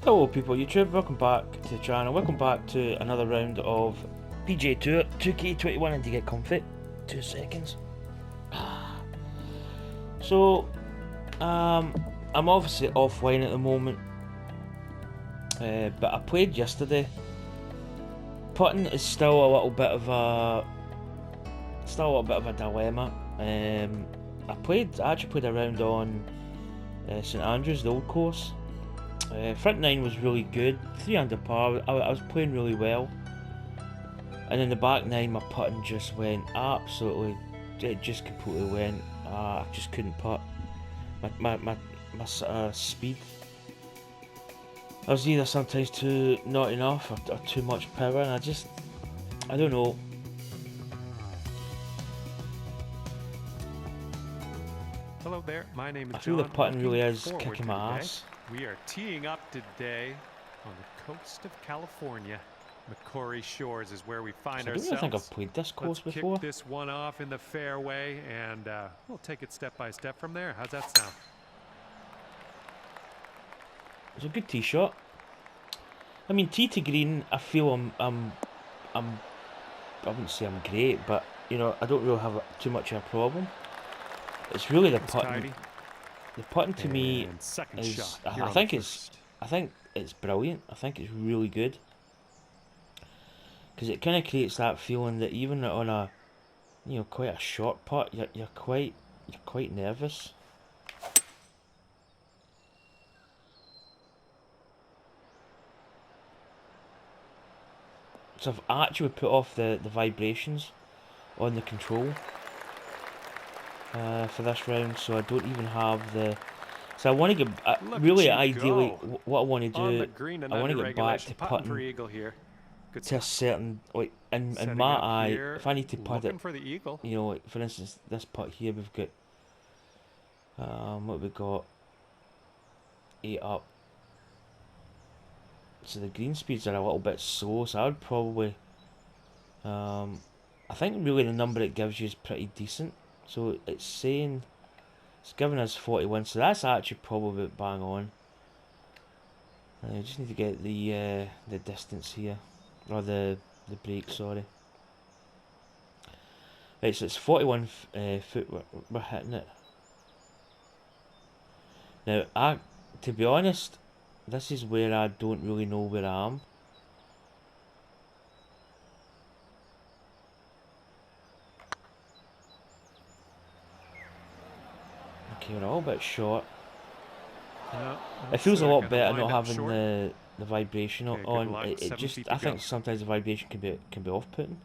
Hello people YouTube, welcome back to the channel, welcome back to another round of PGA Tour 2K21 and to get comfy. 2 seconds. So, I'm obviously offline at the moment, but I played yesterday. Putting is still a little bit of a dilemma. I actually played a round on St Andrews, the old course. Front 9 was really good, 3 under par, I was playing really well. And in the back 9 my putting just went absolutely, it just completely went, I just couldn't putt. My speed, I was either sometimes not enough or too much power, and I don't know. Hello there, my name is I feel John. the putting really is Forward kicking to my today. ass. We are teeing up today on the coast of California. Macquarie Shores is where we find I don't ourselves. really think I've played this course Let's before. kick this one off in the fairway, and we'll take it step by step from there. How's that sound? It's a good tee shot. I mean, tee to green, I feel I wouldn't say I'm great, but you know, I don't really have too much of a problem. It's really the putting. Tidy. The putting to me And second is, shot. I think it's brilliant. I think it's really good because it kind of creates that feeling that even on a, you know, quite a short putt, you're quite nervous. So I've actually put off the vibrations on the control for this round, so I don't even have the. So I want to get really ideally what I want to do. I want to get back to putting here. Good to a stuff. certain, like in my eye, if I need to putt it, for the eagle. you know, like for instance this putt here, we've got what we got, 8 up. So the green speeds are a little bit slow, so I would probably I think really the number it gives you is pretty decent. So it's saying it's giving us 41, so that's actually probably bang on. I just need to get the distance here, or the break, sorry. Right, so it's 41 foot we're hitting it. Now, to be honest, this is where I don't really know where I am. Okay, we're a little bit short. It feels a lot better not having the vibration on. It just, I think sometimes the vibration can be off-putting.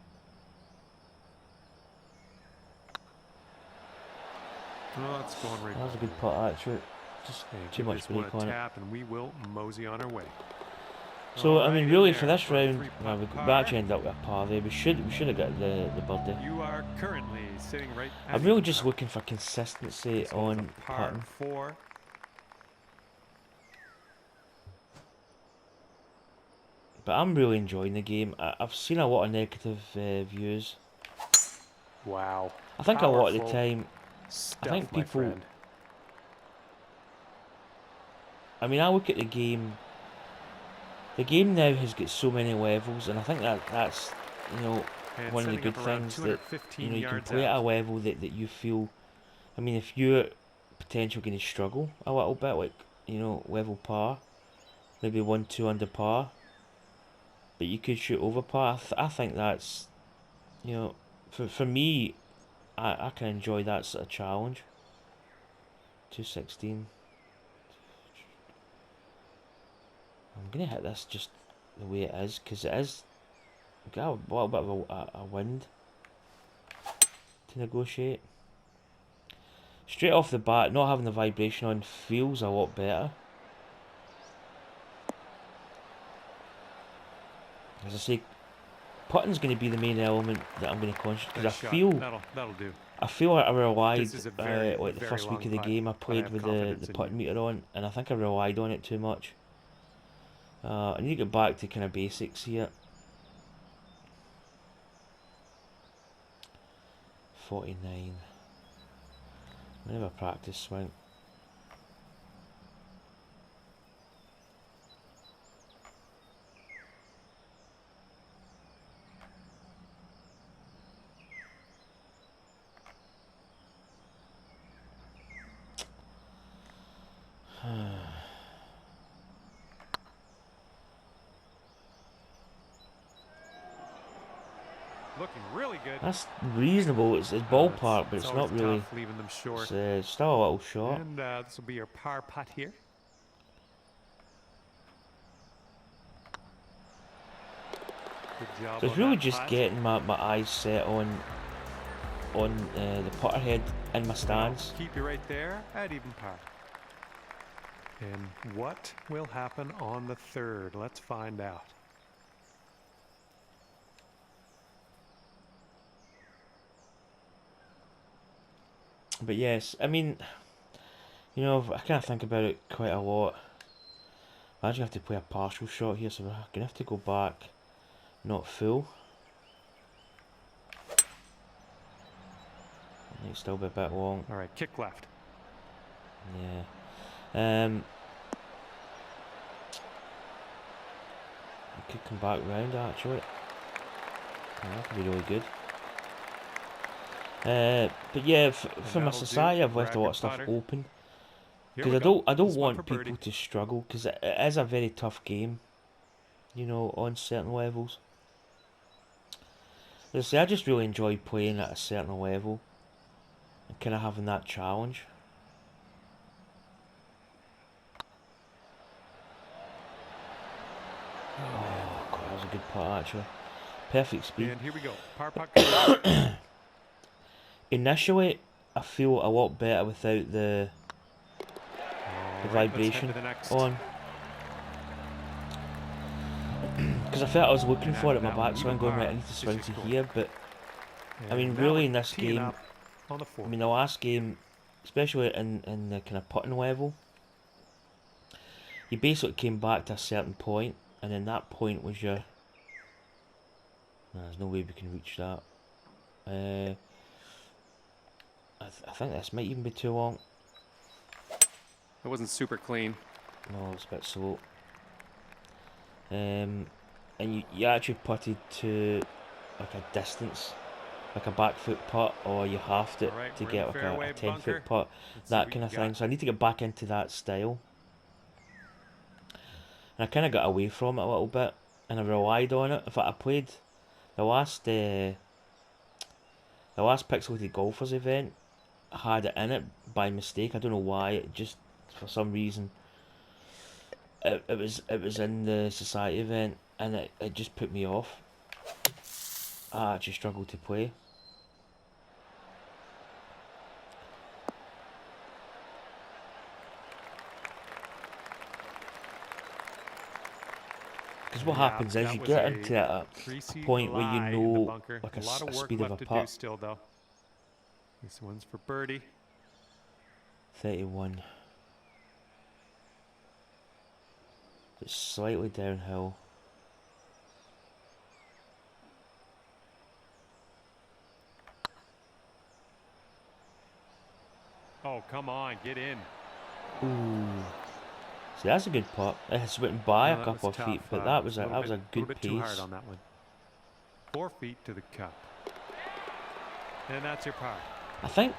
Well, that's going right. That was a good putt actually. Just too much break on it. And we will mosey on our way. So I mean, really for this round, we actually ended up with a par there. We should have got the birdie. You are currently sitting right. I'm really just looking for consistency on putting. 4. But I'm really enjoying the game. I've seen a lot of negative views. Wow. I think a lot of the time, Stuff, I think people. I mean, I look at the game. The game now has got so many levels, and I think that's, you know, one of the good things, that you know, you can play at a level that you feel. I mean, if you're potentially going to struggle a little bit, like, you know, level par, maybe 1-2 under par, but you could shoot over par. I think that's, you know, for me, I can enjoy that sort of challenge. 216. I'm gonna hit this just the way it is, because it is got a little bit of a wind to negotiate. Straight off the bat, not having the vibration on feels a lot better. As I say, putting's going to be the main element that I'm going to concentrate, because I feel that'll do. I feel like I relied, like the first week of the game I played with the putting meter on, and I think I relied on it too much. I need to get back to kind of basics here. 49. I never practice swing. Looking really good. That's reasonable. It's ballpark, but it's not really. Leaving them short. It's still a little short. And this will be your par putt here. Good job. So it's really just getting my eyes set on the putter head in my stance. Keep you right there at even par. And what will happen on the third? Let's find out. But yes, I mean, you know, I kind of think about it quite a lot. I actually have to play a partial shot here, so we're gonna have to go back, not full. It's still be a bit long. All right, kick left. Yeah. I could come back round actually. Yeah, that could be really good. But yeah, for my society, I've left a lot of stuff open because I don't want people to struggle, because it is a very tough game, you know, on certain levels. As I say, I just really enjoy playing at a certain level and kind of having that challenge. Oh god, that was a good putt actually. Perfect speed. And here we go. Par putt. Initially, I feel a lot better without the vibration on, because I felt I was looking for it in my backswing, going right, I need to swing to here, but I mean really in this game, I mean the last game, especially in the kind of putting level, you basically came back to a certain point, and then that point was your... there's no way we can reach that. I think this might even be too long. It wasn't super clean. No, it's a bit slow. And you actually putted to like a distance, like a back foot putt, or you halved it to get like a 10-foot putt, that kind of thing. So I need to get back into that style. And I kind of got away from it a little bit, and I relied on it. In fact, I played the last Pixelated Golfers event. I had it in it by mistake. I don't know why. It just, for some reason, it was in the society event, and it just put me off. I actually struggled to play. Because what happens is you get into a point where you know like a speed of a putt. Still, though. This one's for birdie. 31. It's slightly downhill. Oh, come on, get in. Ooh. See, that's a good putt. It has went by a couple of feet, but that was a good pace. Too hard on that one. 4 feet to the cup. And that's your par. I think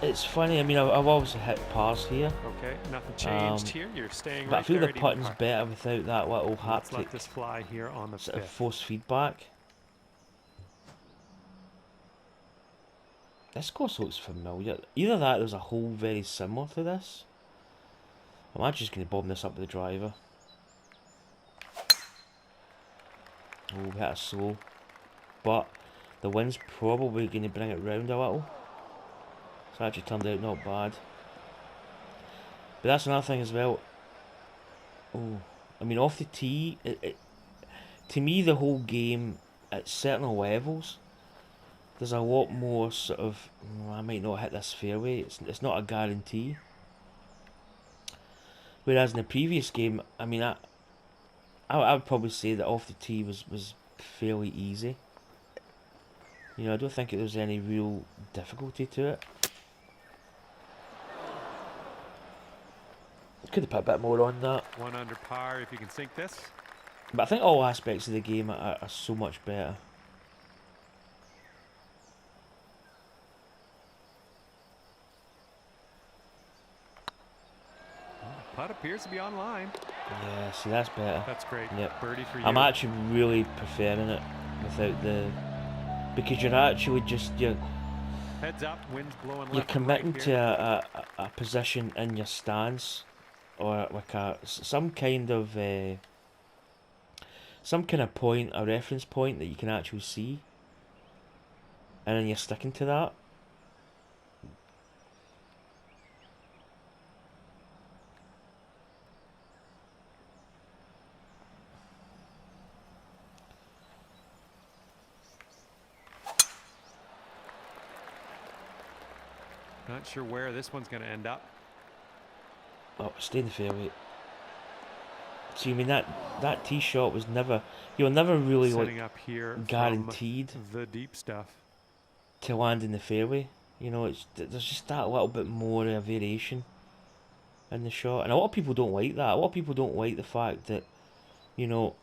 it's funny. I mean, I've obviously hit pars here. Okay, nothing changed here. You're staying but right I feel there the putting's better without that little haptic. Let's let this fly here on the sort of force feedback. This course looks familiar. Either that, there's a hole very similar to this. I'm actually just going to bomb this up with the driver. Oh, we hit it slow. But the wind's probably going to bring it round a little. So it actually turned out not bad. But that's another thing as well. Oh, I mean, off the tee, to me, the whole game, at certain levels, there's a lot more sort of, I might not hit this fairway. It's not a guarantee. Whereas in the previous game, I mean, I would probably say that off the tee was fairly easy. You know, I don't think there was any real difficulty to it. Could have put a bit more on that. 1 under par if you can sink this. But I think all aspects of the game are so much better. Putt appears to be online. Yeah, see, that's better. That's great. Yep. Birdie for you. I'm actually really preferring it without the because you're actually just Heads up, wind's blowing you're left and right committing to here. a position in your stance, or like some kind of point, a reference point that you can actually see, and then you're sticking to that. Not sure where this one's going to end up. Oh, stay in the fairway. See, I mean that tee shot was never, you're never really Setting like up here guaranteed the deep stuff to land in the fairway. You know, there's just that little bit more variation in the shot, and a lot of people don't like that. A lot of people don't like the fact that, you know,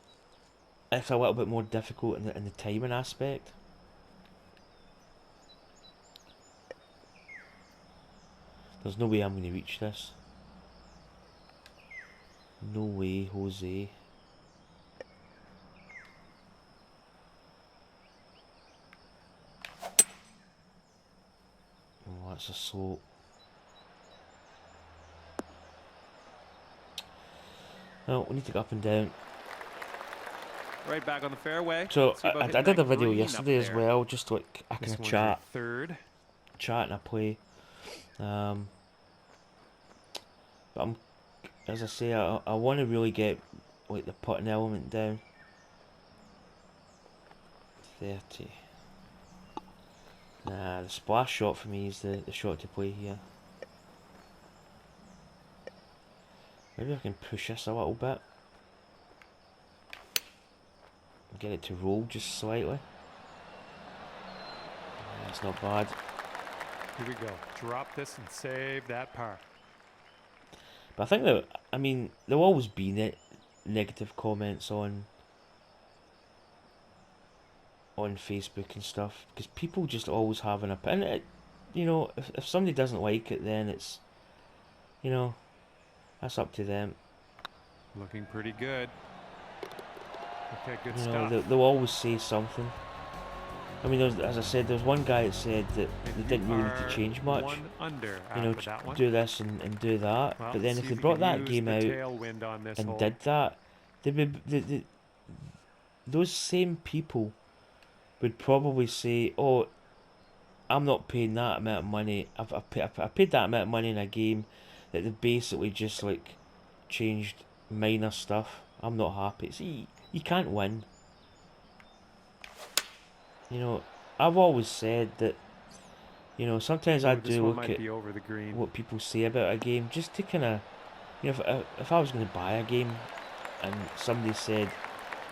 it's a little bit more difficult in the timing aspect. There's no way I'm going to reach this. No way, Jose. Oh, that's a slope. No, we need to go up and down. Right back on the fairway. So I did a video yesterday as well, just like I kind of chat and I play. But as I say, I want to really get like the putting element down. 30. Nah, the splash shot for me is the shot to play here. Maybe I can push this a little bit. Get it to roll just slightly. That's not bad. Here we go. Drop this and save that par. But I think that, I mean, there'll always be negative comments on Facebook and stuff, because people just always have an opinion. You know, if somebody doesn't like it, then it's, you know, that's up to them. Looking pretty good. Okay, good you stuff. know, they'll always say something. I mean, as I said, there's one guy that said that they didn't really need to change much. You know, do this and do that. Well, but then if they brought that game out and did that, those same people would probably say, "Oh, I'm not paying that amount of money. I paid that amount of money in a game that they basically just like changed minor stuff. I'm not happy." See, you can't win. You know, I've always said that, you know, sometimes I do look at what people say about a game just to kind of, you know, if I was going to buy a game and somebody said,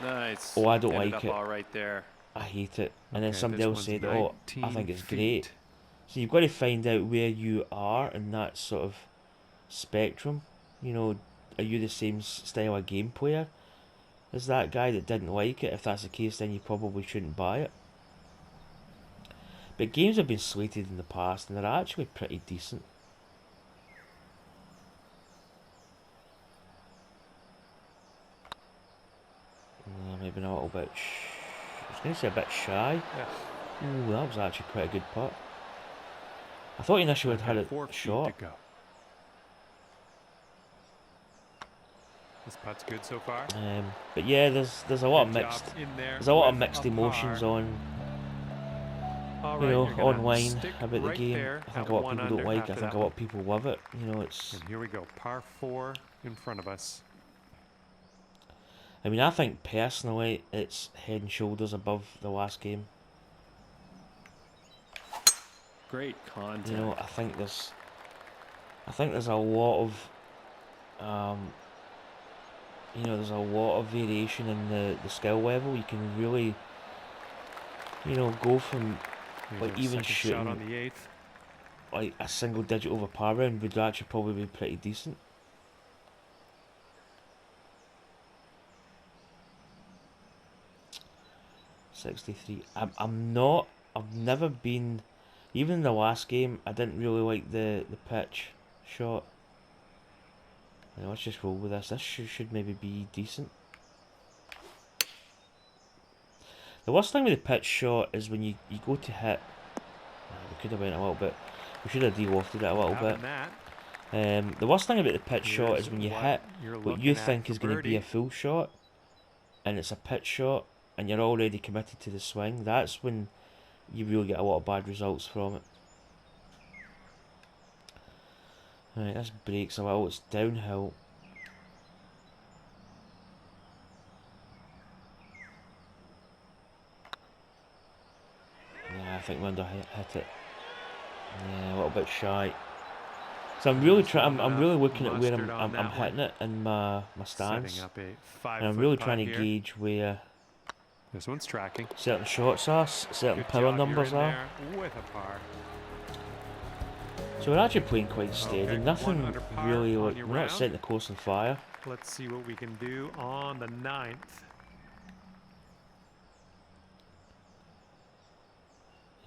nice. "Oh, I don't like it. All right there. I hate it," and then somebody else said, "Oh, I think it's great." So you've got to find out where you are in that sort of spectrum. You know, are you the same style of game player as that guy that didn't like it? If that's the case, then you probably shouldn't buy it. But games have been slated in the past and they're actually pretty decent. Maybe not a little bit. I was going to say a bit shy. Yeah. Ooh, that was actually quite a good putt. I thought initially I'd had it short. This putt's good so far. But yeah, there's a lot of mixed emotions on. You know, online about the game. I think a lot of people don't like it. I think a lot of people love it. You know, it's. And here we go, par 4 in front of us. I mean, I think personally, it's head and shoulders above the last game. Great contact. You know, I think there's a lot of, you know, there's a lot of variation in the skill level. You can really, you know, go from like even shooting on the 8th. Like a single digit over par round would actually probably be pretty decent. .63. I've never been, even in the last game, I didn't really like the pitch shot. You know, let's just roll with this. This should maybe be decent. The worst thing with the pitch shot is when you go to hit. We could have went a little bit. We should have de-wafted it a little bit. The worst thing about the pitch shot is when you hit what you think is going to be a full shot, and it's a pitch shot, and you're already committed to the swing. That's when you really get a lot of bad results from it. Right, this breaks a little. It's downhill. Yeah, I think we under hit it. Yeah, a little bit shy. So I'm really I'm really looking at where I'm hitting it in my stance, and I'm really trying to gauge where this one's tracking. Certain shots are, certain power numbers are. With a par. So we're actually playing quite steady. Nothing really like we're not setting the course on fire. Let's see what we can do on the 9th.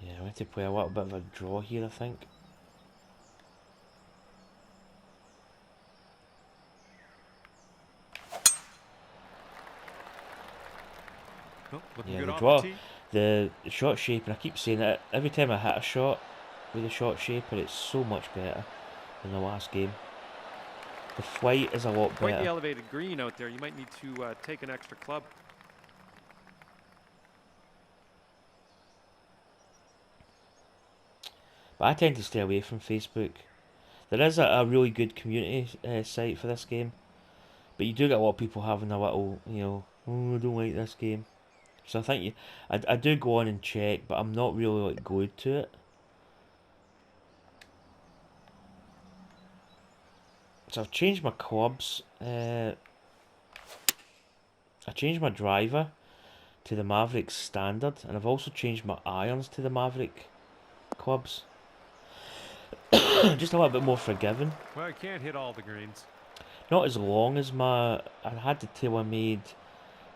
Yeah, we have to play a little bit of a draw here, I think. Oh, yeah, the draw, the shot shaper, I keep saying it, every time I hit a shot with the shot shaper, it's so much better than the last game. The flight is a lot better. Quite the elevated green out there. You might need to take an extra club. But I tend to stay away from Facebook. There is a really good community site for this game, but you do get a lot of people having a little, you know, oh, I don't like this game. So I think I do go on and check, but I'm not really like glued to it. So I've changed my clubs. I changed my driver to the Maverick Standard, and I've also changed my irons to the Maverick clubs. Just a little bit more forgiving. Well, I can't hit all the greens. Not as long as my... I had the TaylorMade...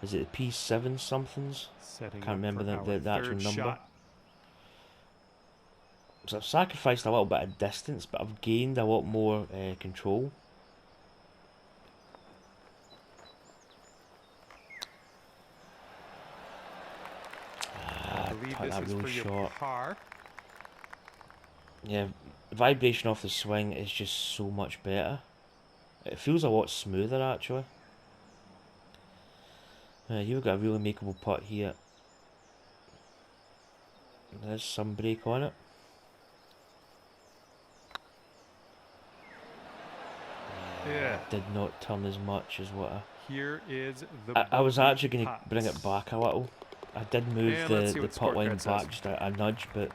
Is it the P7 somethings? I can't remember the actual number. Shot. So I've sacrificed a little bit of distance, but I've gained a lot more control. I believe this is really for your par. Yeah, vibration off the swing is just so much better. It feels a lot smoother actually. You've got a really makeable putt here. There's some break on it. Yeah. Did not turn as much as what Here is the I was actually going to bring it back a little. I did move the putt line back just a nudge, but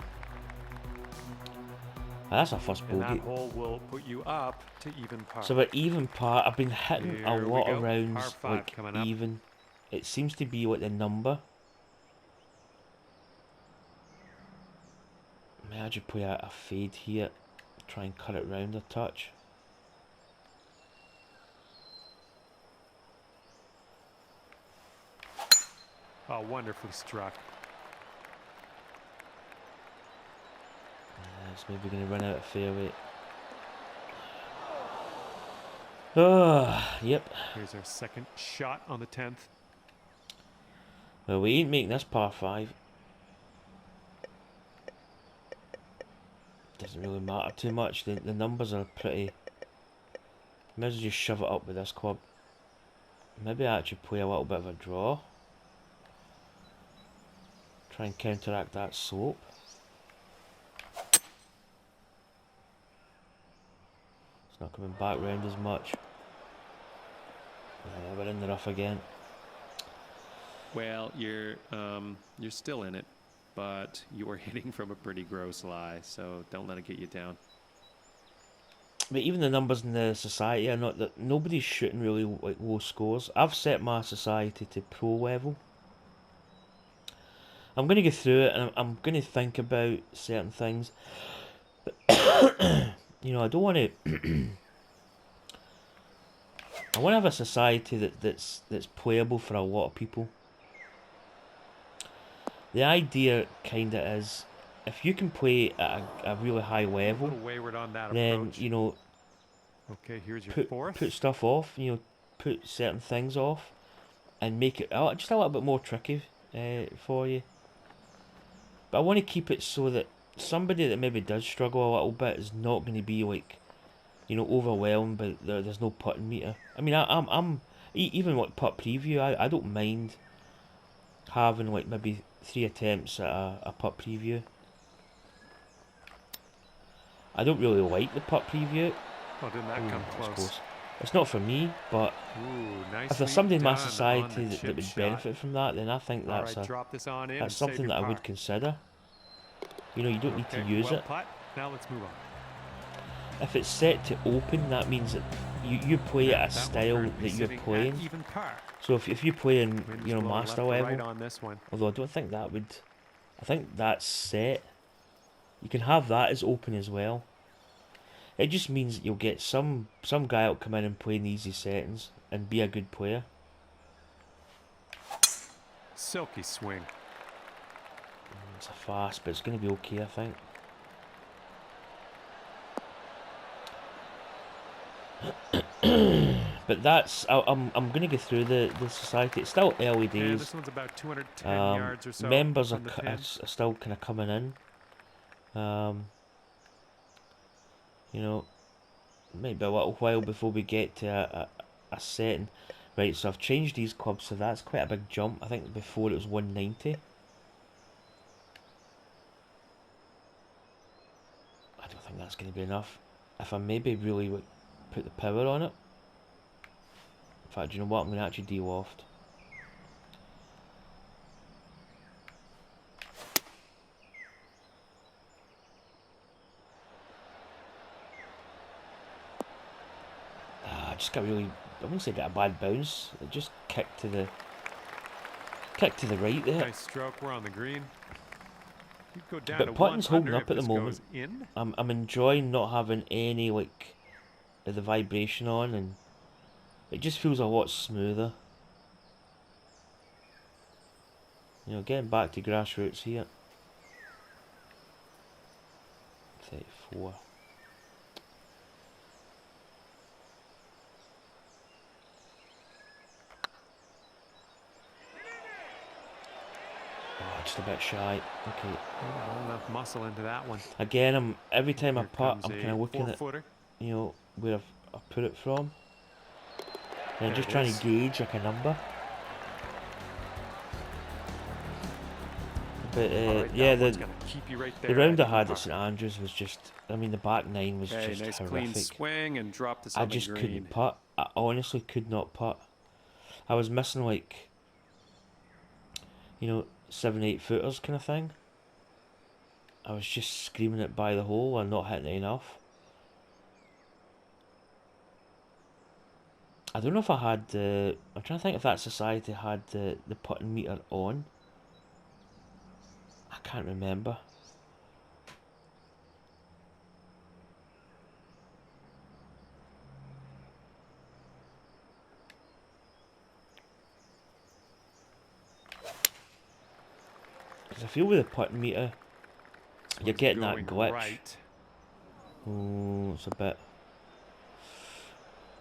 that's our first bogey. And that hole will put you up to even par. So at even par, I've been hitting Here a lot of rounds like even. It seems to be like the number. May I just play a fade here, try and cut it round a touch. Oh, wonderfully struck. It's maybe going to run out of fairway. Oh, yep. Here's our second shot on the 10th. Well, we ain't making this par 5. Doesn't really matter too much. The numbers are pretty... Might as well just shove it up with this club. Maybe I actually play a little bit of a draw. Try and counteract that slope. It's not coming back round as much. Yeah, we're in the rough again. Well, you're still in it, but you are hitting from a pretty gross lie, so don't let it get you down. But even the numbers in the society are not that nobody's shooting really like low scores. I've set my society to pro level. I'm going to go through it and I'm going to think about certain things. But you know, I don't want to. I want to have a society that's playable for a lot of people. The idea kind of is, if you can play at a really high level, then approach. You know, okay, here's your fourth. Put stuff off. You know, put certain things off, and make it just a little bit more tricky. for you. But I want to keep it so that somebody that maybe does struggle a little bit is not going to be like, you know, overwhelmed by there's no putting meter. I mean, I'm even like putt preview. I don't mind having like maybe 3 attempts at a putt preview. I don't really like the putt preview. Oh, didn't that come close? It's not for me, but if there's somebody in my society that would benefit from that, then I think that's that's something that I would consider. You know, you don't need to use it. Now let's move on. If it's set to open, that means that you play at a style that you're playing. So if you play in, you know, master level, although I don't think that would, I think that's set. You can have that as open as well. It just means that you'll get some guy that'll come in and play in easy settings and be a good player. Silky swing. It's a fast, but it's going to be okay, I think. But that's I'm going to go through the society. It's still early days. Yeah, this one's about 210 yards or so. Members are still kind of coming in. You know, it might be a little while before we get to a setting. Right, so I've changed these clubs, so that's quite a big jump. I think before it was 190. I don't think that's going to be enough. If I maybe really put the power on it. In fact, you know what? I'm going to actually de-loft. I just got really, I wouldn't say got a bad bounce. It just kicked to the right there. Nice stroke. We're on the green. Go down but to putting's holding under up at the moment. I'm enjoying not having any like the vibration on, and it just feels a lot smoother. You know, getting back to grassroots here. 34. Just a bit shy. Okay. Enough muscle into that one. Again, every time I putt, I'm kind of looking at, you know, where I put it from, and I'm just trying to gauge like a number. But yeah, the round I had at St Andrews was just, I mean, the back nine was just nice horrific. Clean swing and drop this I just couldn't putt. I honestly could not putt. I was missing like, you know, 7-8 footers kind of thing. I was just screaming it by the hole and not hitting it enough. I don't know if I had the, I'm trying to think if that society had the putting meter on. I can't remember. Because I feel with the putting meter, you're getting that glitch. Right. Oh, it's a bit.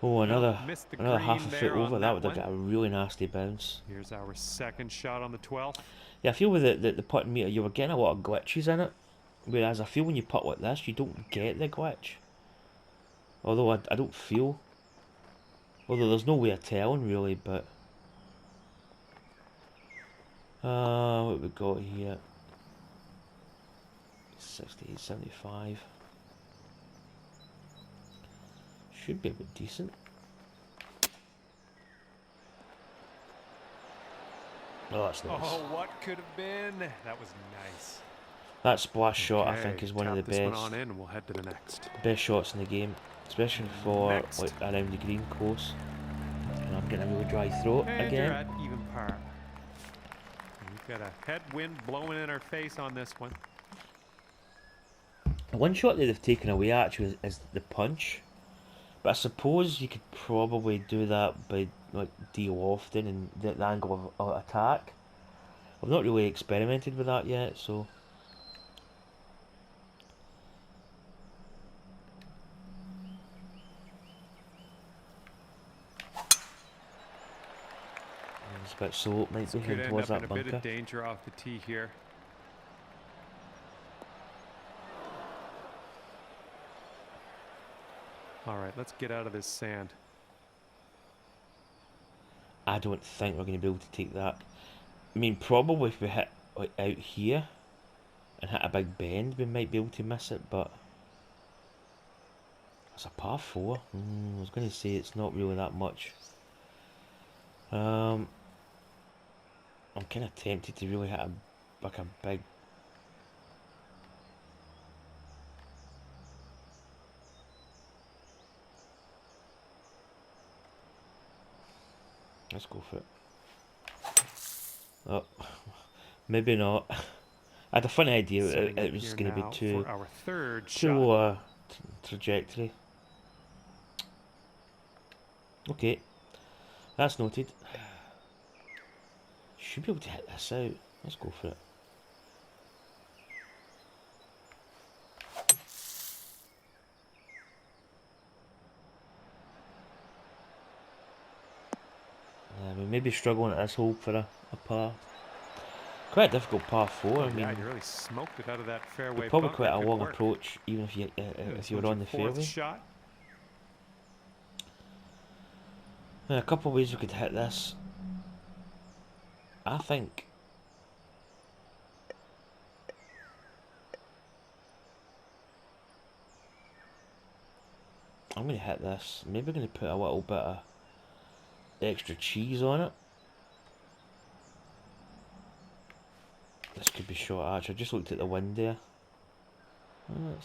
Oh, another half a foot over. That would have got a really nasty bounce. Here's our second shot on the 12th. Yeah, I feel with the putting meter, you were getting a lot of glitches in it. Whereas I feel when you putt like this, you don't get the glitch. Although I don't feel. Although there's no way of telling really, but. What we got here? 68, 75. Should be a bit decent. Oh, that's nice. Oh, what could have been? That was nice. That splash shot, I think, is one of the best. One on in and we'll head to the next. Best shots in the game, especially for like around the green course. And I'm getting a really dry throat and again. You're at even par. We've got a headwind blowing in our face on this one. One shot that they've taken away actually is the punch. But I suppose you could probably do that by like de-lofting and the angle of attack. I've not really experimented with that yet, so. It's a bit slow. Might This be could heading end towards up in that a bit bunker. of danger off the tee here. All right, let's get out of this sand. I don't think we're going to be able to take that. I mean, probably if we hit like, out here and hit a big bend, we might be able to miss it, but it's a par 4. I was going to say it's not really that much. I'm kind of tempted to really hit like a big... Let's go for it. Oh, maybe not. I had a funny idea it was going to be too low a trajectory. Okay, that's noted. Should be able to hit this out. Let's go for it. We may be struggling at this hole for a par. Quite a difficult par 4. I mean, yeah, you really smoked it out of that fairway. probably bunker. quite a Good long work. approach, even if you were on the fourth fairway. shot. A couple of ways we could hit this. I think I'm going to hit this. Maybe going to put a little bit of extra cheese on it. This could be short arch. I just looked at the wind there. I don't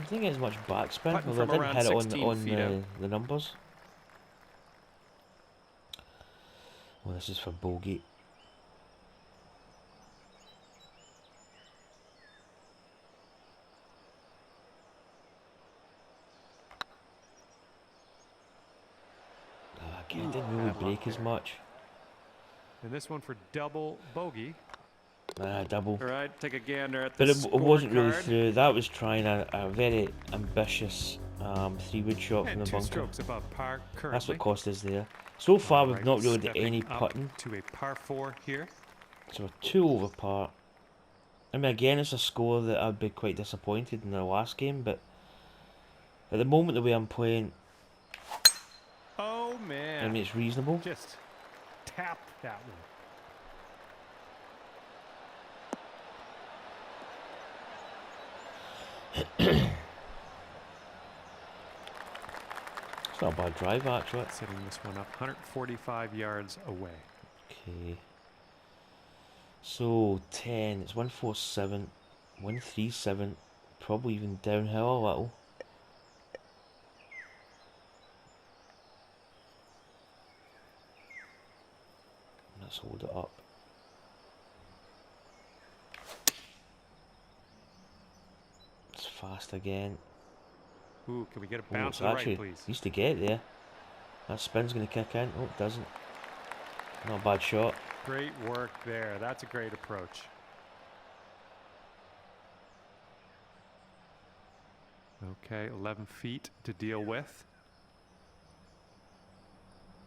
think it's much backspin, although I didn't hit it on the numbers. Oh, this is for bogey. Again, didn't really break as much. And this one for double bogey. Double. All right, take a gander at But the it wasn't really scorecard. through. That was trying a very ambitious 3-wood shot from And the 2 bunker. strokes above par currently. That's what cost us there. So far, All we've right, not really done stepping any up putting. to a par 4 here. So we're 2 over par. I mean, again, it's a score that I'd be quite disappointed in the last game, but at the moment, the way I'm playing, Oh man! I mean, it's reasonable. Just tap that one. It's not a bad drive, actually. Setting this one up 145 yards away. Okay. So 10. It's 147, 137. Probably even downhill a little. Let's hold it up. It's fast again. Ooh, can we get a Oh, bounce it's to the actually right, please? used to get there. That spin's going to kick in. Oh, it doesn't. Not a bad shot. Great work there. That's a great approach. Okay, 11 feet to deal with.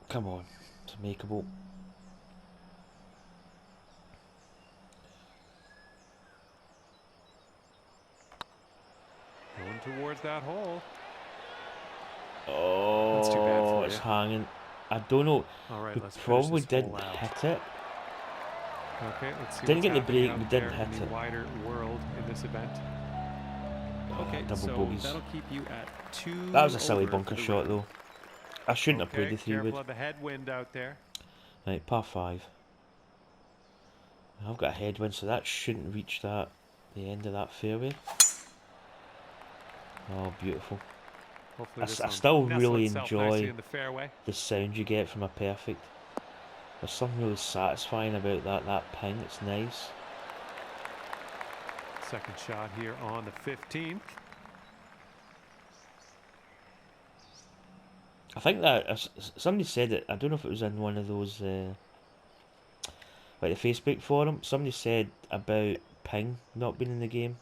Come on. It's makeable. Going towards that hole. Oh, That's too bad for it's you. hanging. I don't know. All right, We let's probably finish this didn't hole out. hit it. Okay, let's see Didn't what's get the happening break, out we didn't there in hit the it. wider world in this event. Okay, Double so bogeys. that'll keep you at 2. That was a silly over bunker for the shot, round. though. I shouldn't have played Okay, the 3-wood. careful of the headwind out there. Right, par 5. I've got a headwind, so that shouldn't reach the end of that fairway. Oh, beautiful. Hopefully this I one still nestles really itself nicely enjoy in the fairway. the sound you get from a perfect. There's something really satisfying about that ping. It's nice. Second shot here on the 15th. I think that somebody said it. I don't know if it was in one of those like the Facebook forum. Somebody said about ping not being in the game.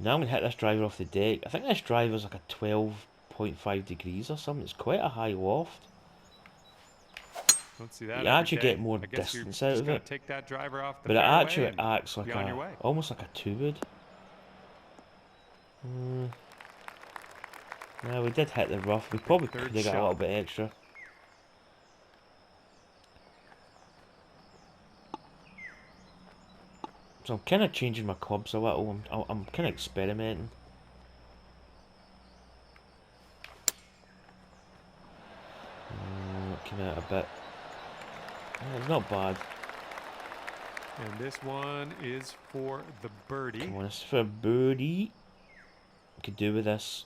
Now I'm gonna hit this driver off the deck. I think this driver's like a 12.5 degrees or something. It's quite a high loft. Don't see that you every actually day. get more I guess distance you're out just of gonna it. take that driver off the But it fairway actually and acts like be on your way. almost like a 2-wood. Yeah, we did hit the rough. We probably could have got a little bit extra. So I'm kind of changing my clubs a little. I'm kind of experimenting. Came out a bit. Yeah, it's not bad. And this one is for the birdie. Come on, this is for a birdie. Could do with this.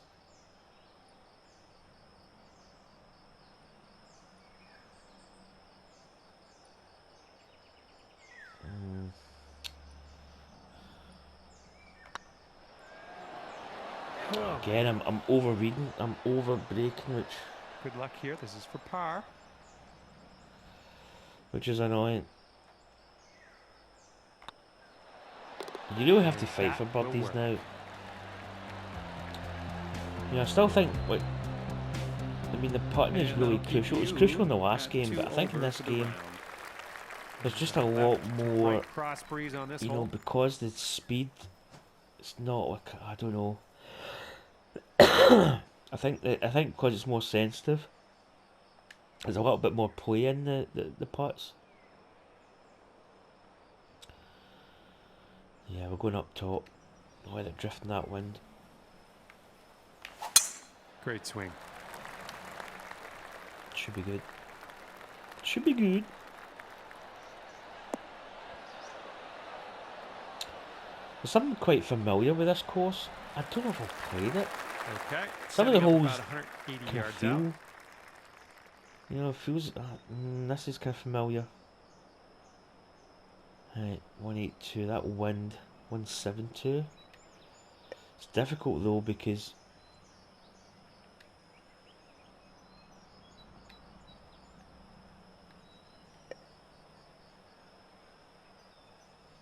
Again, I'm overreading. I'm over breaking, Good luck here. This is for par. which is annoying. You really have to fight for birdies now. Yeah, I still think, like, I mean, the putting is really crucial. It was crucial in the last game, but I think in this game, there's just a lot more, you know, because the speed, it's not like, I don't know. I think because it's more sensitive, there's a little bit more play in the putts. Yeah, we're going up top. Oh, they're drifting that wind. Great swing. Should be good. Should be good. There's something quite familiar with this course. I don't know if I've played it. Okay. Some of the holes about 180 kind of yards feel, out. you know, feels. This is kind of familiar. Right, 182. That wind, 172. It's difficult though because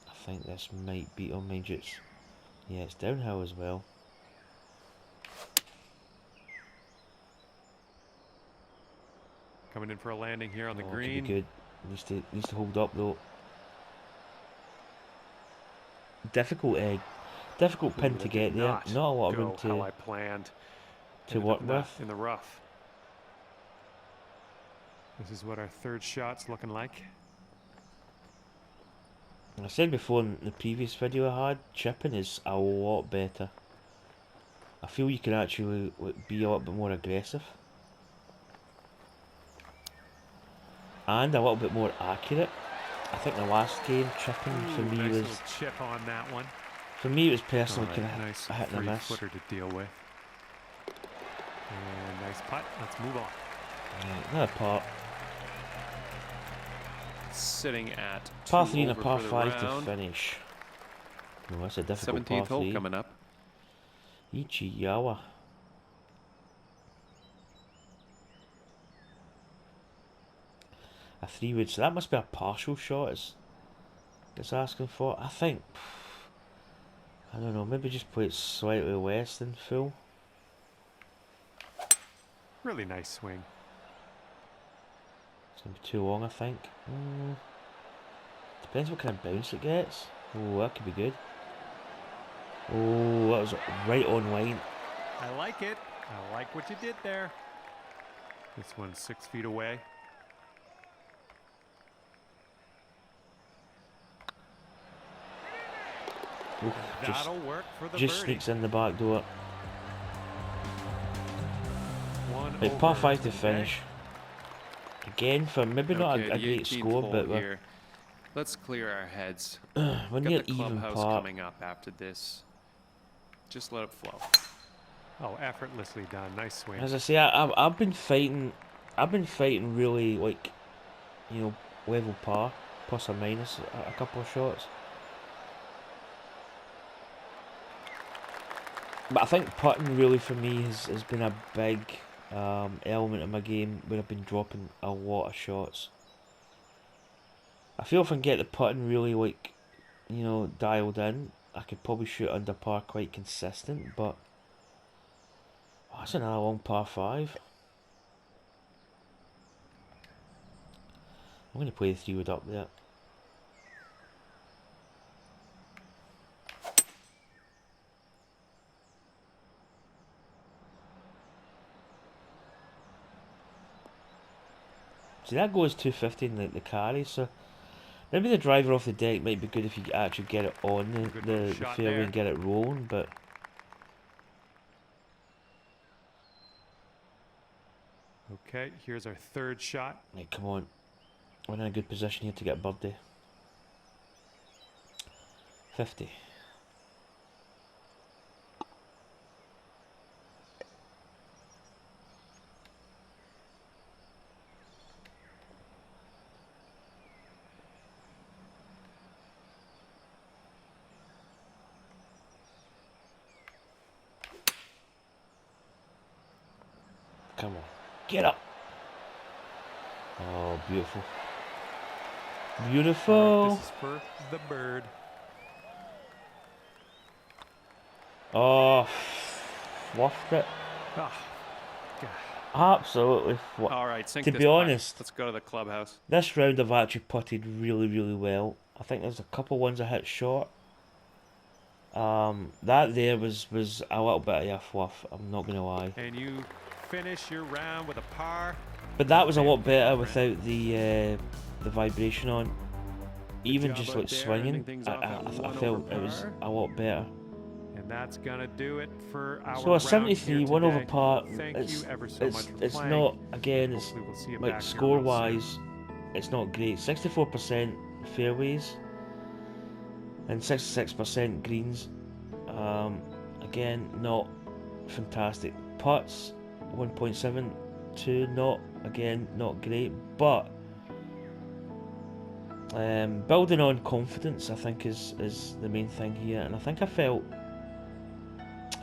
I think this might be on my jits. Yeah, it's downhill as well. Coming in for a landing here on the green. Could be good. Needs to hold up though. Difficult egg. Difficult pin to get there. Not a lot of room how I planned. to work with. In the rough. This is what our third shot's looking like. I said before in the previous video I had, chipping is a lot better. I feel you can actually be a little bit more aggressive. And a little bit more accurate. I think the last game, chipping for me nice was... little chip on that one. For me it was personally kind of nice a hit and a miss. footer to deal with. And nice putt. Let's move on. Right, another par. Sitting at Par 3 and a over par for the 5 to round. finish. No, that's a difficult 17th par hole 3. coming up. Ichiyawa. A 3-wood, so that must be a partial shot it's asking for. I think, I don't know, maybe just play it slightly less than full. Really nice swing. It's going to be too long, I think. Depends what kind of bounce it gets. Oh, that could be good. Oh, that was right on line. I like it. I like what you did there. This one's 6 feet away. Oof, That'll work for the just birdie. sneaks in the back door. One Right, par over 5 to today. finish. Again, for maybe not Okay, a the great 18th score, hole but here. Let's clear our heads. we're Got near the even clubhouse par. coming up after this. Just let it flow. Oh, effortlessly done. Nice swing. As I say, I've been fighting really, like, you know, level par, plus or minus a couple of shots. But I think putting really for me has been a big element of my game where I've been dropping a lot of shots. I feel if I can get the putting really, like, you know, dialed in, I could probably shoot under par quite consistent, but oh, that's another long par 5. I'm going to play the 3-wood up there. See, that goes 250 in the carry, so maybe the driver off the deck might be good if you actually get it on the fairway and get it rolling, but... Okay, here's our third shot. Right, come on. We're in a good position here to get a birdie. 50. Come on. Get up. Oh, beautiful. Beautiful. This is for the bird. Oh, fluffed it. Oh, Absolutely. All right, sink To this be putt. honest, Let's go to the clubhouse. this round I've actually putted really, really well. I think there's a couple ones I hit short. That there was a little bit of a fluff, I'm not going to lie. and you finish your round with a par. But that was a lot better without the vibration on. Even job just out like there, swinging, ending things off at I one felt over it was par. a lot better. And that's gonna do it for our So a round 73, here 1 over today. par. Thank It's you ever so much for it's playing. not, again, it's Hopefully we'll see you like back here score real soon. wise, it's not great. 64% fairways and 66% greens. Again, not fantastic. Putts 1.72, not great, but building on confidence, I think, is the main thing here. And I think I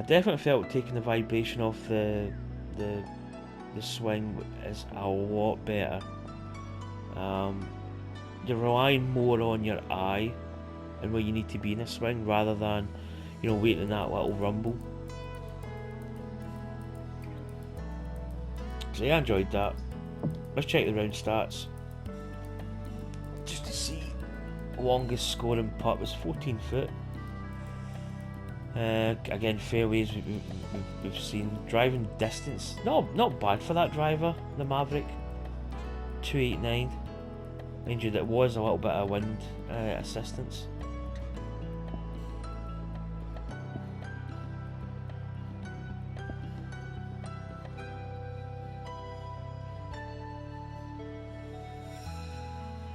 definitely felt taking the vibration off the swing is a lot better. You're relying more on your eye and where you need to be in a swing rather than, you know, waiting in that little rumble. So yeah, I enjoyed that. Let's check the round stats just to see. Longest scoring putt was 14 foot. Again, fairways we've seen. Driving distance, not bad for that driver, the Maverick. 289. Mind you, that was a little bit of wind assistance.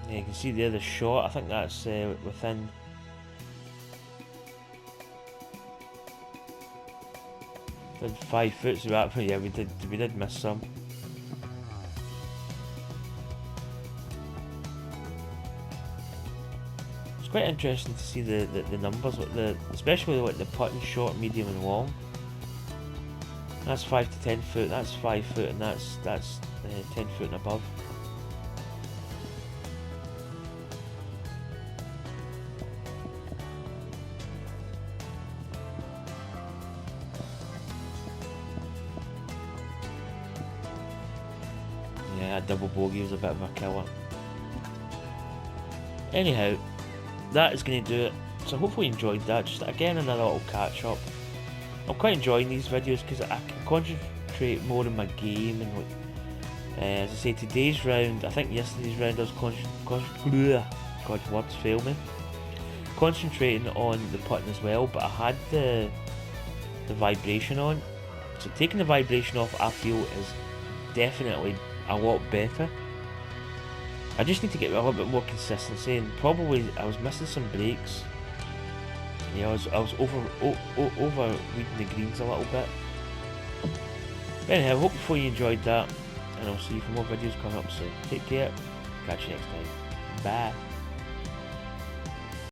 Yeah, you can see there the shot. I think that's within. Within 5 foot. So that, yeah, we did miss some. It's quite interesting to see the numbers, like especially like the putting short, medium, and long. That's 5 to 10 foot. That's 5 foot, and that's 10 foot and above. Yeah, that double bogey was a bit of a killer. Anyhow, that is going to do it. So hopefully you enjoyed that. Just again another little catch up. I'm quite enjoying these videos because I can concentrate more on my game and like, as I say, today's round, I think yesterday's round I was God, words fail me. Concentrating on the putting as well, but I had the vibration on. So taking the vibration off, I feel, is definitely a lot better. I just need to get a little bit more consistency, and probably I was missing some breaks. Yeah, I was over reading the greens a little bit. But anyhow, hopefully you enjoyed that, and I'll see you for more videos coming up soon. Take care. Catch you next time. Bye.